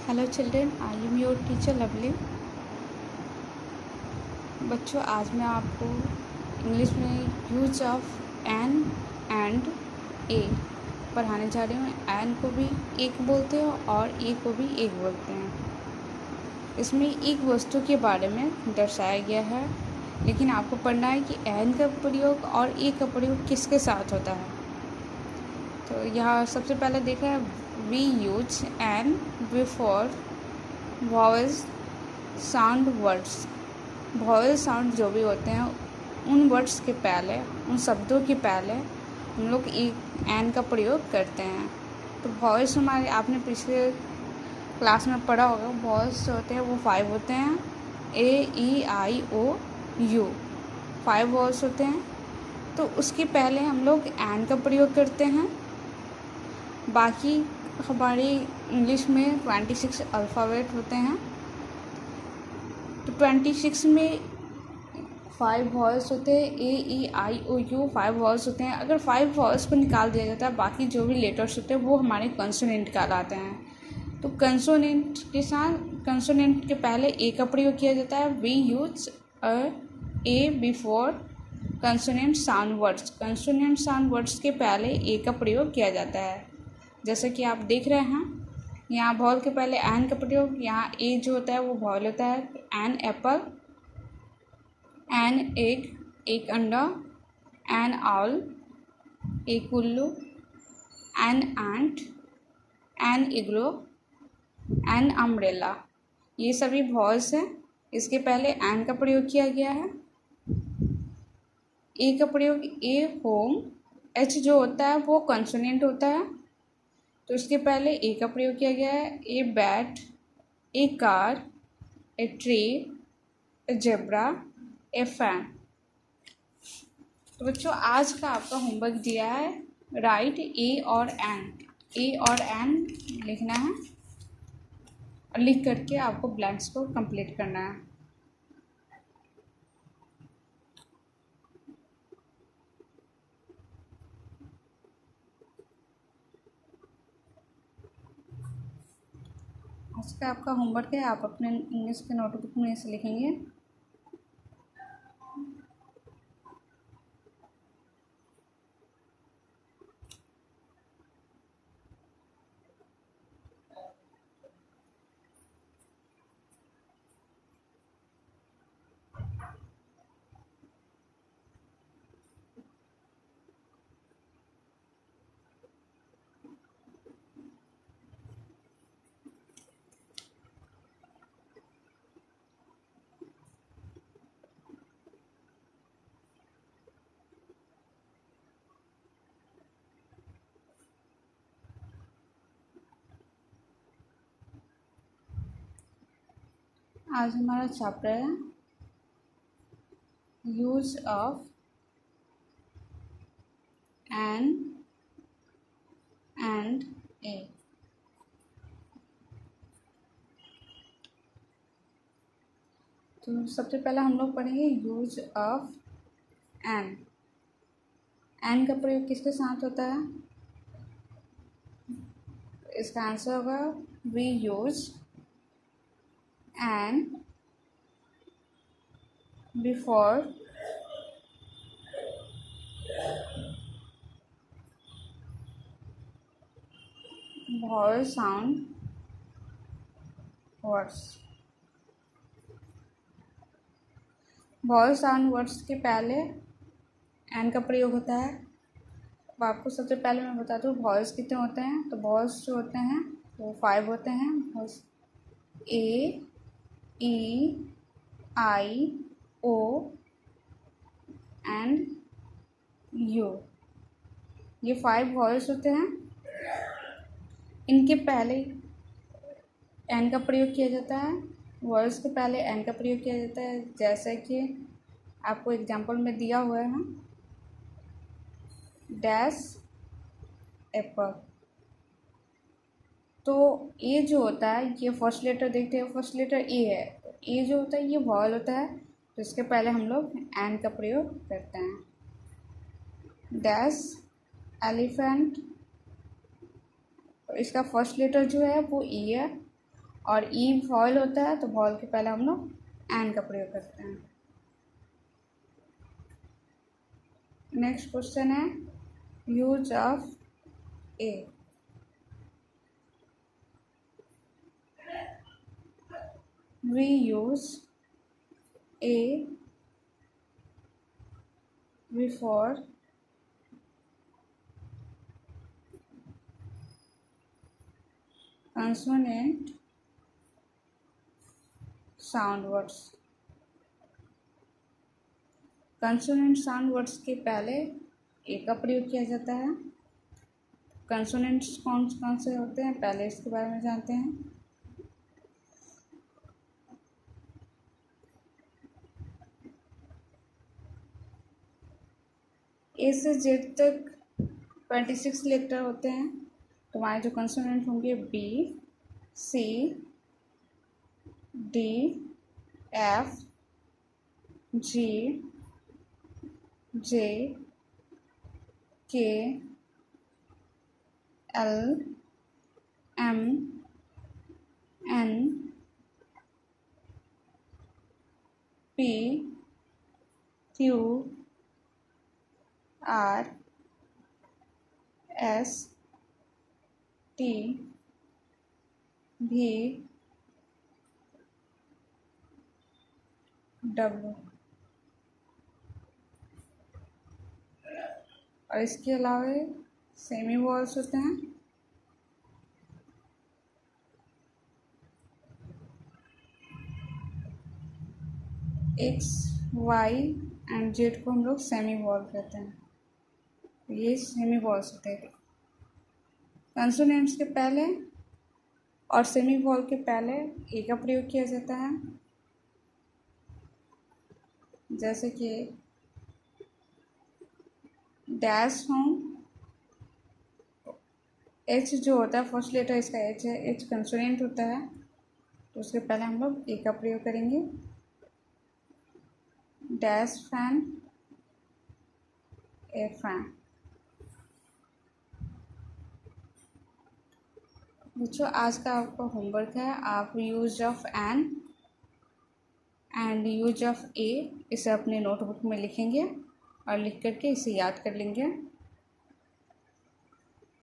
Hello children, I am your teacher lovely. बच्चों, आज मैं आपको इंग्लिश में यूज ऑफ एन एंड ए पढ़ाने जा रही हूँ। एन को भी एक बोलते हैं और ए को भी एक बोलते हैं। इसमें एक वस्तु के बारे में दर्शाया गया है, लेकिन आपको पढ़ना है कि एन का प्रयोग और ए का प्रयोग किसके साथ होता है। तो यहाँ सबसे पहले देखा है, we use an before vowels sound words. Vowel sound जो भी होते हैं उन वर्ड्स के पहले, उन शब्दों के पहले हम लोग एन का प्रयोग करते हैं। तो वॉवल्स हमारे आपने पिछले क्लास में पढ़ा होगा, वॉवल्स जो होते हैं वो 5 होते हैं, AEIOU 5 वॉवल्स होते हैं। तो उसके पहले हम लोग एन का प्रयोग करते हैं। बाकी हमारी इंग्लिश में 26 अल्फ़ाबेट होते हैं, तो 26 में 5 वॉवल्स होते हैं। AEIOU 5 वॉवल्स होते हैं। अगर 5 वॉवल्स को निकाल दिया जाता है, बाकी जो भी लेटर्स होते हैं वो हमारे कंसोनेंट कहलाते हैं। तो कंसोनेंट के साथ, कंसोनेंट के पहले ए का प्रयोग किया जाता है। We use a before consonant sound words. Consonant sound words के पहले ए का प्रयोग किया जाता है। जैसे कि आप देख रहे हैं, यहाँ वॉवल के पहले एन का प्रयोग, यहाँ ए जो होता है वो वॉवल होता है। एन एप्पल, एन एग, एक अंडा, एन आउल, एक उल्लू, an ant, an igloo, an umbrella. ये सभी वॉवल्स हैं। इसके पहले एन का प्रयोग किया गया है। ए का प्रयोग, ए होम, एच जो होता है वो कंसोनेंट होता है, तो इसके पहले ए का प्रयोग किया गया है। A bat, a car, a tree, a zebra, a fan. तो बच्चों, आज का आपका होमवर्क दिया है, राइट ए और एन। ए और एन लिखना है और लिख करके आपको ब्लैंक्स को कंप्लीट करना है। आज का आपका होमवर्क है, आप अपने इंग्लिश के नोटबुक में इसे लिखेंगे। आज हमारा चैप्टर है यूज ऑफ एन एंड ए। तो सबसे पहले हम लोग पढ़ेंगे यूज ऑफ एन। एन का प्रयोग किसके साथ होता है? इसका आंसर होगा we use an before vowel sound words. Vowel sound words के पहले एन का प्रयोग होता है। अब आपको सबसे पहले मैं बता दूँ वॉवल्स कितने होते हैं। तो वॉवल्स जो होते हैं वो 5 होते हैं। ए, ई, आई, ओ एंड यू, ये 5 वॉवल्स होते हैं। इनके पहले एन का प्रयोग किया जाता है। वॉवल्स के पहले एन का प्रयोग किया जाता है, जैसे कि आपको एग्जाम्पल में दिया हुआ है, डैश एप्पल। तो ए जो होता है, ये फर्स्ट लेटर देखते हैं, फर्स्ट लेटर ए है। तो ए जो होता है ये वॉवल होता है, तो इसके पहले हम लोग एन का प्रयोग करते हैं। डैश एलिफेंट, इसका फर्स्ट लेटर जो है वो ई है और ई वॉल होता है तो वॉल के पहले हम लोग एन का प्रयोग करते हैं। नेक्स्ट क्वेश्चन है use of a. We use a before consonant sound words। Consonant sound words के पहले ए का प्रयोग किया जाता है। कंसोनेंट्स कौन कौन से होते हैं पहले इसके बारे में जानते हैं। ए से जेड तक 26 लेटर होते हैं। तो हमारे जो कंसोनेंट होंगे B, C, D, F, G, J, K, L, M, N, P, Q, R, S, T, V, W. और इसके अलावा सेमी वॉल्स होते हैं। एक्स, वाई एंड जेड को हम लोग सेमी वॉल कहते हैं। ये सेमी वॉल्स होते हैं। कंसोनेंट्स के पहले और सेमी वॉल के पहले ए का प्रयोग किया जाता है। जैसे कि डैश हों, एच जो होता है फर्स्ट लेटर इसका एच है, एच कंसोनेंट होता है तो उसके पहले हम लोग ए का प्रयोग करेंगे। Dash fan, a fan. बच्चों आज का आपका होमवर्क है, आप use of an and use of a इसे अपने नोटबुक में लिखेंगे और लिख करके इसे याद कर लेंगे।